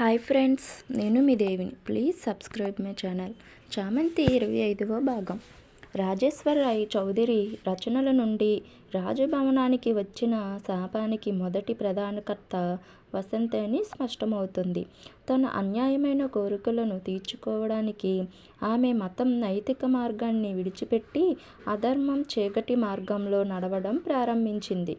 Hi friends, నేను మీ దేవిని. Please subscribe my channel. చామంతి 25వ భాగం. రాజేశ్వరరాయ్ చౌదరి రచనల నుండి రాజభవనానికి వచ్చిన శాపానికి మొదటి ప్రధానకర్త వసంతి అని స్పష్టమవుతుంది. తన అన్యాయమైన కోరికలను తీర్చుకోవడానికి ఆమె మతం నైతిక మార్గాన్ని విడిచిపెట్టి అధర్మం చీకటి మార్గంలో నడవడం ప్రారంభించింది.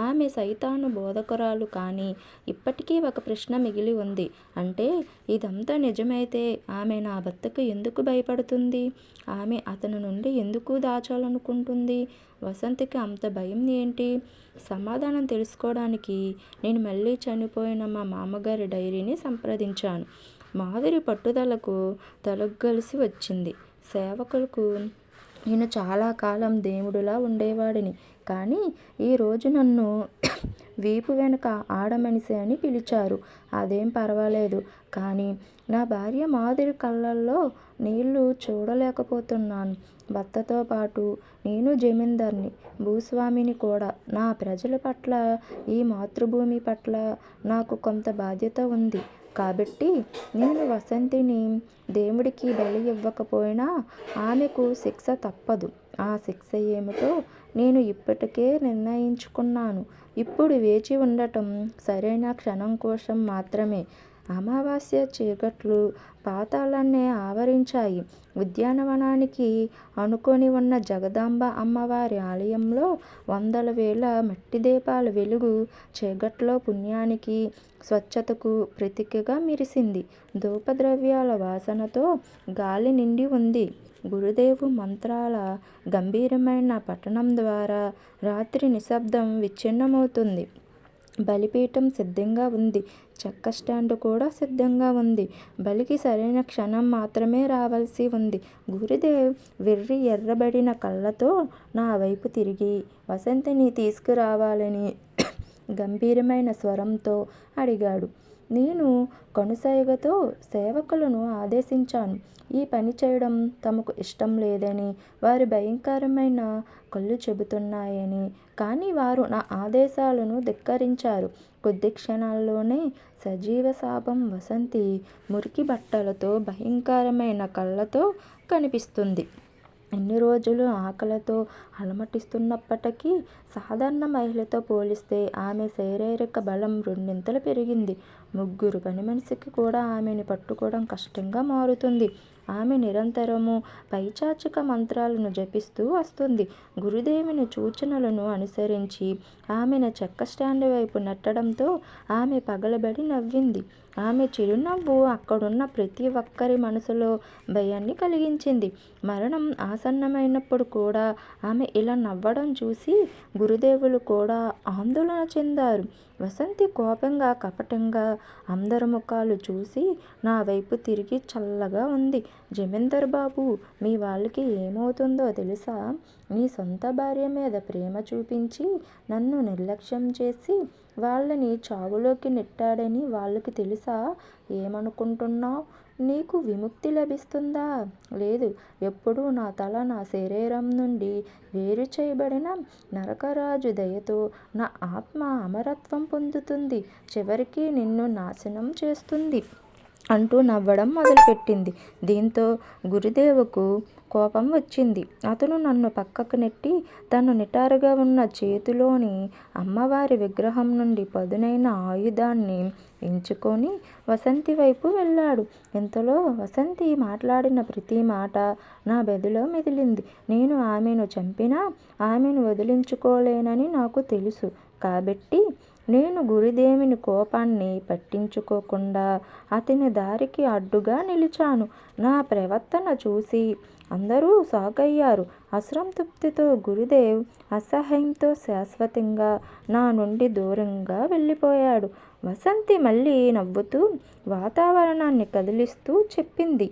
ఆమె సైతాను బోధకురాలు. కానీ ఇప్పటికీ ఒక ప్రశ్న మిగిలి ఉంది. అంటే ఇదంతా నిజమైతే ఆమె నా భర్తకు ఎందుకు భయపడుతుంది? ఆమె అతని నుండి ఎందుకు దాచాలనుకుంటుంది? వసంతికి అంత భయం ఏంటి? సమాధానం తెలుసుకోవడానికి నేను మళ్ళీ చనిపోయిన మా మామగారి డైరీని సంప్రదించాను. మాధురి పట్టుదలకు తలొగ్గలసి వచ్చింది. సేవకులకు నేను చాలా కాలం దేవుడులా ఉండేవాడిని. కానీ ఈరోజు నన్ను వీపు వెనుక ఆడమనిషి అని పిలిచారు. అదేం పర్వాలేదు. కానీ నా భార్య మాధురి కళ్ళల్లో నీళ్లు చూడలేకపోతున్నాను. భర్తతో పాటు నేను జమీందార్ని, భూస్వామిని కూడా. నా ప్రజల పట్ల, ఈ మాతృభూమి పట్ల నాకు కొంత బాధ్యత ఉంది. కాబట్టి నేను వసంతిని దేవుడికి బలి ఇవ్వకపోయినా ఆమెకు శిక్ష తప్పదు. ఆ శిక్ష ఏమిటో నేను ఇప్పటికే నిర్ణయించుకున్నాను. ఇప్పుడు వేచి ఉండటం సరైన క్షణం కోసం మాత్రమే. అమావాస్య చీకట్లు పాతాళాన్ని ఆవరించాయి. ఉద్యానవనానికి అనుకొని ఉన్న జగదాంబ అమ్మవారి ఆలయంలో వందల వేల మట్టి దీపాల వెలుగు చీకట్లో పుణ్యానికి, స్వచ్ఛతకు ప్రతీకగా మెరిసింది. ధూపద్రవ్యాల వాసనతో గాలి నిండి ఉంది. గురుదేవు మంత్రాల గంభీరమైన పఠనం ద్వారా రాత్రి నిశ్శబ్దం విచ్ఛిన్నమవుతుంది. బలిపీఠం సిద్ధంగా ఉంది. చెక్క స్టాండ్ కూడా సిద్ధంగా ఉంది. బలికి సరైన క్షణం మాత్రమే రావాల్సి ఉంది. గురుదేవ్ వెర్రి ఎర్రబడిన కళ్ళతో నా వైపు తిరిగి వసంతిని తీసుకురావాలని గంభీరమైన స్వరంతో అడిగాడు. నేను కనుసైగతో సేవకులను ఆదేశించాను. ఈ పని చేయడం తమకు ఇష్టం లేదని, వారి భయంకరమైన కళ్ళు చెబుతున్నాయని. కానీ వారు నా ఆదేశాలను ధిక్కరించారు. కొద్ది క్షణాల్లోనే సజీవ శాపం వసంతి మురికి బట్టలతో, భయంకరమైన కళ్ళతో కనిపిస్తుంది. ఎన్ని రోజులు ఆకలితో అలమటిస్తున్నప్పటికీ సాధారణ మహిళతో పోలిస్తే ఆమె శారీరక బలం రెండింతలు పెరిగింది. ముగ్గురు పని మనిషికి కూడా ఆమెను పట్టుకోవడం కష్టంగా మారుతుంది. ఆమె నిరంతరము పైశాచిక మంత్రాలను జపిస్తూ వస్తుంది. గురుదేవుని సూచనలను అనుసరించి ఆమెను చెక్క స్టాండ్ వైపు నెట్టడంతో ఆమె పగలబడి నవ్వింది. ఆమె చిరునవ్వు అక్కడున్న ప్రతి ఒక్కరి మనసులో భయాన్ని కలిగించింది. మరణం ఆసన్నమైనప్పుడు కూడా ఆమె ఇలా నవ్వడం చూసి గురుదేవులు కూడా ఆందోళన చెందారు. వసంతి కోపంగా, కపటంగా అందరి ముఖాలు చూసి నా వైపు తిరిగి చల్లగా ఉంది. జమీందార్ బాబు, మీ వాళ్ళకి ఏమవుతుందో తెలుసా? నీ సొంత భార్య మీద ప్రేమ చూపించి నన్ను నిర్లక్ష్యం చేసి వాళ్ళని చావులోకి నెట్టాడని వాళ్ళకి తెలుసా? ఏమనుకుంటున్నావు? నీకు విముక్తి లభిస్తుందా? లేదు. ఎప్పుడూ నా తల నా శరీరం నుండి వేరు చేయబడిన నరకరాజు దయతో నా ఆత్మ అమరత్వం పొందుతుంది. చివరికి నిన్ను నాశనం చేస్తుంది అంటూ నవ్వడం మొదలుపెట్టింది. దీంతో గురుదేవుకు కోపం వచ్చింది. అతను నన్ను పక్కకు నెట్టి తను నిటారుగా ఉన్న చేతిలోని అమ్మవారి విగ్రహం నుండి పదునైన ఆయుధాన్ని ఎంచుకొని వసంతి వైపు వెళ్ళాడు. ఇంతలో వసంతి మాట్లాడిన ప్రతి మాట నా బెదిలో మెదిలింది. నేను ఆమెను చంపినా ఆమెను వదిలించుకోలేనని నాకు తెలుసు. కాబట్టి నేను గురుదేవుని కోపాన్ని పట్టించుకోకుండా అతని దారికి అడ్డుగా నిలిచాను. నా ప్రవర్తన చూసి అందరూ షాకయ్యారు. అసంతృప్తితో గురుదేవ్ అసహ్యంతో శాశ్వతంగా నా నుండి దూరంగా వెళ్ళిపోయాడు. వసంతి మళ్ళీ నవ్వుతూ వాతావరణాన్ని కదిలిస్తూ చెప్పింది.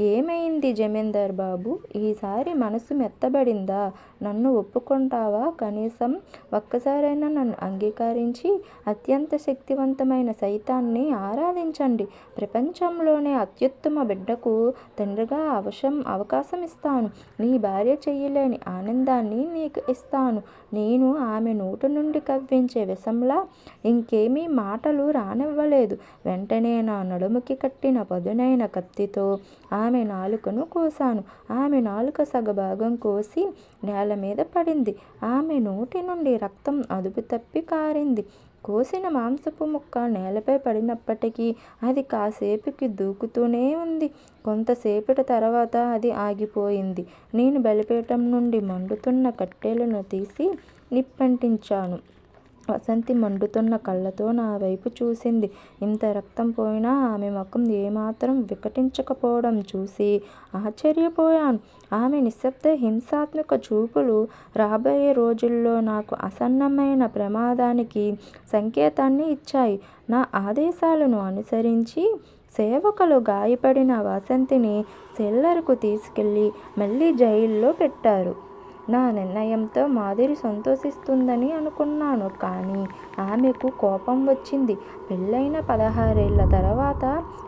ఏమైంది జమీందార్ బాబు, ఈసారి మనసు మెత్తబడిందా? నన్ను ఒప్పుకుంటావా? కనీసం ఒక్కసారైనా నన్ను అంగీకరించి అత్యంత శక్తివంతమైన సైతాన్ని ఆరాధించండి. ప్రపంచంలోనే అత్యుత్తమ బిడ్డకు తండ్రిగా అవకాశం ఇస్తాను. నీ భార్య చెయ్యలేని ఆనందాన్ని నీకు ఇస్తాను. నేను ఆమె నోటి నుండి కవ్వించే విషంలా ఇంకేమీ మాటలు రానివ్వలేదు. వెంటనే నా నడుముకి కట్టిన పదునైన కత్తితో ఆమె నాలుకను కోశాను. ఆమె నాలుక సగభాగం కోసి నేల మీద పడింది. ఆమె నోటి నుండి రక్తం అదుపు తప్పి కారింది. కోసిన మాంసపు ముక్క నేలపై పడినప్పటికీ అది కాసేపుకి దూకుతూనే ఉంది. కొంతసేపటి తర్వాత అది ఆగిపోయింది. నేను బలిపీఠం నుండి మండుతున్న కట్టెలను తీసి నిప్పంటించాను. వసంతి మండుతున్న కళ్ళతో నా వైపు చూసింది. ఇంత రక్తం పోయినా ఆమె ముఖం ఏమాత్రం వికటించకపోవడం చూసి ఆశ్చర్యపోయాను. ఆమె నిశ్శబ్ద హింసాత్మక చూపులు రాబోయే రోజుల్లో నాకు ఆసన్నమైన ప్రమాదానికి సంకేతాన్ని ఇచ్చాయి. నా ఆదేశాలను అనుసరించి సేవకులు గాయపడిన వసంతిని సెల్లర్కు తీసుకెళ్లి మళ్ళీ జైల్లో పెట్టారు. నా నిర్ణయంతో మాధురి సంతోషిస్తుందని అనుకున్నాను. కానీ ఆమెకు కోపం వచ్చింది. పెళ్ళైన 16 ఏళ్ల తర్వాత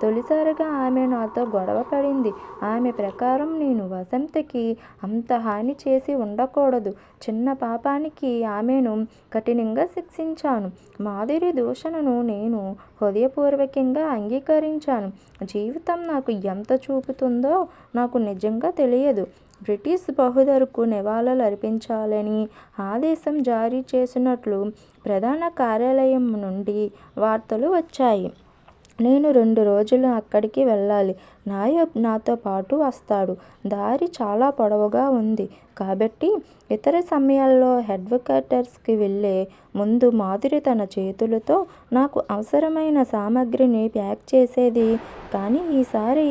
తొలిసారిగా ఆమె నాతో గొడవ పడింది. ఆమె ప్రకారం నేను వసంతకి అంత హాని చేసి ఉండకూడదు. చిన్న పాపానికి ఆమెను కఠినంగా శిక్షించాను. మాధురి దూషణను నేను హృదయపూర్వకంగా అంగీకరించాను. జీవితం నాకు ఎంత చూపుతుందో నాకు నిజంగా తెలియదు. బ్రిటిష్ బహదూర్కు నివాళులు అర్పించాలని ఆదేశం జారీ చేసినట్లు ప్రధాన కార్యాలయం నుండి వార్తలు వచ్చాయి. నేను 2 రోజులు అక్కడికి వెళ్ళాలి. నాయబ్ నాతో పాటు వస్తాడు. దారి చాలా పొడవుగా ఉంది కాబట్టి ఇతర సమయాల్లో హెడ్ క్వార్టర్స్కి వెళ్ళే ముందు మాధురి తన చేతులతో నాకు అవసరమైన సామాగ్రిని ప్యాక్ చేసేది. కానీ ఈసారి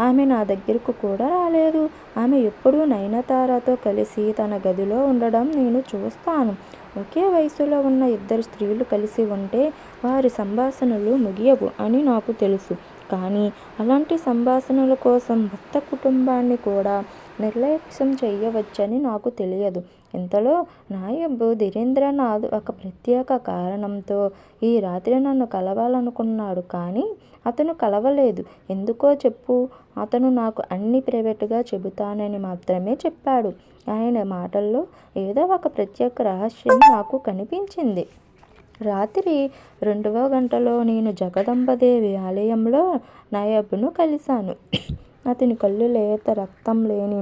ఆమె నా దగ్గరకు కూడా రాలేదు. ఆమె ఎప్పుడూ నయనతారతో కలిసి తన గదిలో ఉండడం నేను చూస్తాను. ఒకే వయసులో ఉన్న 2 స్త్రీలు కలిసి ఉంటే వారి సంభాషణలు ముగియవు అని నాకు తెలుసు. కానీ అలాంటి సంభాషణల కోసం భర్త కుటుంబాన్ని కూడా నిర్లక్ష్యం చేయవచ్చని నాకు తెలియదు. ఇంతలో నాయబ్ ధీరేంద్రనాథ్ ఒక ప్రత్యేక కారణంతో ఈ రాత్రి నన్ను కలవాలనుకున్నాడు. కానీ అతను కలవలేదు. ఎందుకో చెప్పు? అతను నాకు అన్నీ ప్రైవేటుగా చెబుతానని మాత్రమే చెప్పాడు. ఆయన మాటల్లో ఏదో ఒక ప్రత్యేక రహస్యం నాకు కనిపించింది. రాత్రి 2వ గంటలో నేను జగదంబదేవి ఆలయంలో నాయబ్ను కలిశాను. అతని కళ్ళు లేత రక్తం లేని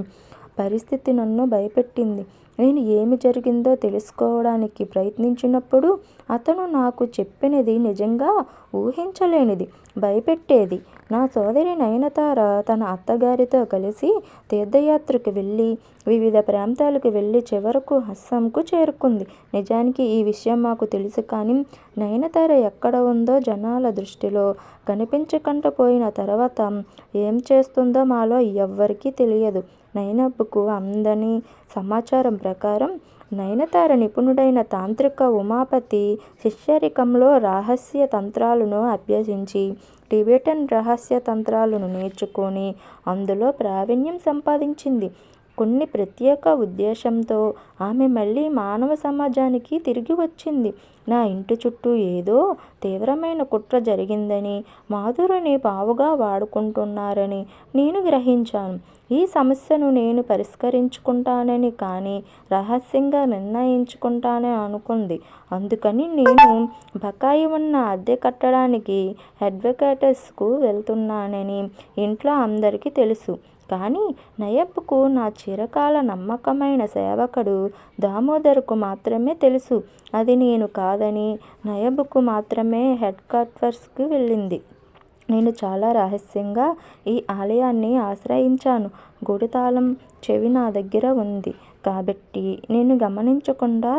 పరిస్థితి నన్ను భయపెట్టింది. నేను ఏమి జరిగిందో తెలుసుకోవడానికి ప్రయత్నించినప్పుడు అతను నాకు చెప్పినది నిజంగా ఊహించలేనిది, భయపెట్టేది. నా సోదరి నయనతార తన అత్తగారితో కలిసి తీర్థయాత్రకు వెళ్ళి వివిధ ప్రాంతాలకు వెళ్ళి చివరకు అస్సాంకు చేరుకుంది. నిజానికి ఈ విషయం మాకు తెలుసు. కానీ నయనతార ఎక్కడ ఉందో జనాల దృష్టిలో కనిపించకుండా పోయిన తర్వాత ఏం చేస్తుందో మాలో ఎవ్వరికీ తెలియదు. నయనబ్కు అందని సమాచారం ప్రకారం నయనతార నిపుణుడైన తాంత్రిక ఉమాపతి శిష్యరికంలో రహస్య తంత్రాలను అభ్యసించి టిబెటన్ రహస్య తంత్రాలను నేర్చుకొని అందులో ప్రావీణ్యం సంపాదించింది. కొన్ని ప్రత్యేక ఉద్దేశంతో ఆమె మళ్ళీ మానవ సమాజానికి తిరిగి వచ్చింది. నా ఇంటి చుట్టూ ఏదో తీవ్రమైన కుట్ర జరిగిందని, మాధురిని పావుగా వాడుకుంటున్నారని నేను గ్రహించాను. ఈ సమస్యను నేను పరిష్కరించుకుంటానని కానీ రహస్యంగా నిర్ణయించుకుంటానని అనుకుంది. అందుకని నేను బకాయి ఉన్న అద్దె కట్టడానికి హెడ్ క్వార్టర్స్కు వెళ్తున్నానని ఇంట్లో అందరికీ తెలుసు. కానీ నయబ్కు నా చిరకాల నమ్మకమైన సేవకుడు దామోదర్కు మాత్రమే తెలుసు. అది నేను కాదని. నయబ్కు మాత్రమే హెడ్ క్వార్టర్స్కి వెళ్ళింది. నేను చాలా రహస్యంగా ఈ ఆలయాన్ని ఆశ్రయించాను. గుడి తాళం చెవి నా దగ్గర ఉంది కాబట్టి నేను గమనించకుండా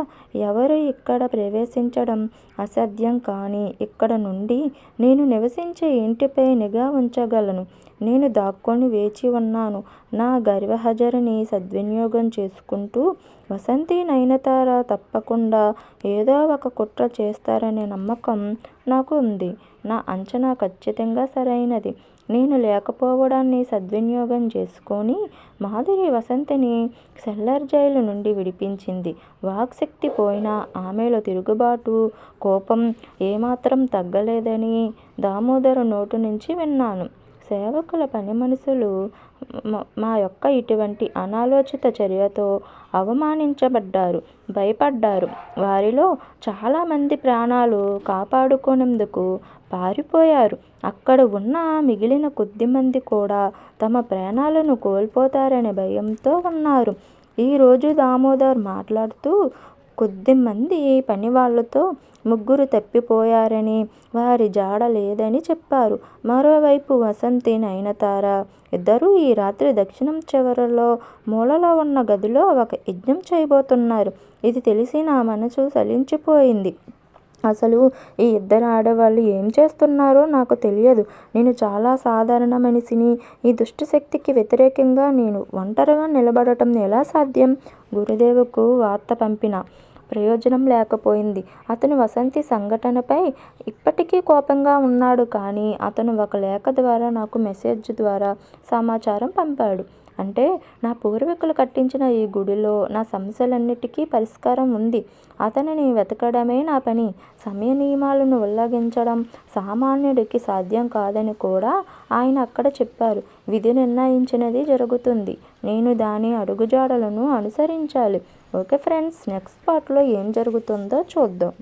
ఎవరు ఇక్కడ ప్రవేశించడం అసాధ్యం. కానీ ఇక్కడ నుండి నేను నివసించే ఇంటిపై నిఘా ఉంచగలను. నేను దాక్కొని వేచి ఉన్నాను. నా గైర్హాజరుని సద్వినియోగం చేసుకుంటూ వసంతి నయనతార తప్పకుండా ఏదో ఒక కుట్ర చేస్తారనే నమ్మకం నాకు ఉంది. నా అంచనా ఖచ్చితంగా సరైనది. నేను లేకపోవడాన్ని సద్వినియోగం చేసుకొని మాధురి వసంతిని సెల్లర్ జైలు నుండి విడిపించింది. వాక్శక్తి పోయినా ఆమెలో తిరుగుబాటు, కోపం ఏమాత్రం తగ్గలేదని దామోదరు నోటి నుంచి విన్నాను. సేవకుల పని మనుషులు మా యొక్క ఇటువంటి అనాలోచిత చర్యతో అవమానించబడ్డారు, భయపడ్డారు. వారిలో చాలామంది ప్రాణాలు కాపాడుకునేందుకు పారిపోయారు. అక్కడ ఉన్న మిగిలిన కొద్దిమంది కూడా తమ ప్రాణాలను కోల్పోతారనే భయంతో ఉన్నారు. ఈరోజు దామోదర్ మాట్లాడుతూ కొద్దిమంది పనివాళ్లతో 3 తప్పిపోయారని, వారి జాడ లేదని చెప్పారు. మరోవైపు వసంతి, నయనతార ఇద్దరూ ఈ రాత్రి దక్షిణం చివరలో మూలలో ఉన్న గదిలో ఒక యజ్ఞం చేయబోతున్నారు. ఇది తెలిసి నా మనసు చలించిపోయింది. అసలు ఈ ఇద్దరు ఆడవాళ్ళు ఏం చేస్తున్నారో నాకు తెలియదు. నేను చాలా సాధారణ మనిషిని. ఈ దుష్టశక్తికి వ్యతిరేకంగా నేను ఒంటరిగా నిలబడటం ఎలా సాధ్యం? గురుదేవుకు వార్త పంపిన ప్రయోజనం లేకపోయింది. అతను వసంతి సంఘటనపై ఇప్పటికీ కోపంగా ఉన్నాడు. కానీ అతను ఒక లేఖ ద్వారా నాకు మెసేజ్ ద్వారా సమాచారం పంపాడు. అంటే నా పూర్వీకులు కట్టించిన ఈ గుడిలో నా సమస్యలన్నిటికీ పరిష్కారం ఉంది. అతనిని వెతకడమే నా పని. సమయ నియమాలను ఉల్లంఘించడం సామాన్యుడికి సాధ్యం కాదని కూడా ఆయన అక్కడ చెప్పారు. విధి నిర్ణయించినది జరుగుతుంది. నేను దాని అడుగుజాడలను అనుసరించాలి. ఓకే ఫ్రెండ్స్, నెక్స్ట్ పార్ట్లో ఏం జరుగుతుందో చూద్దాం.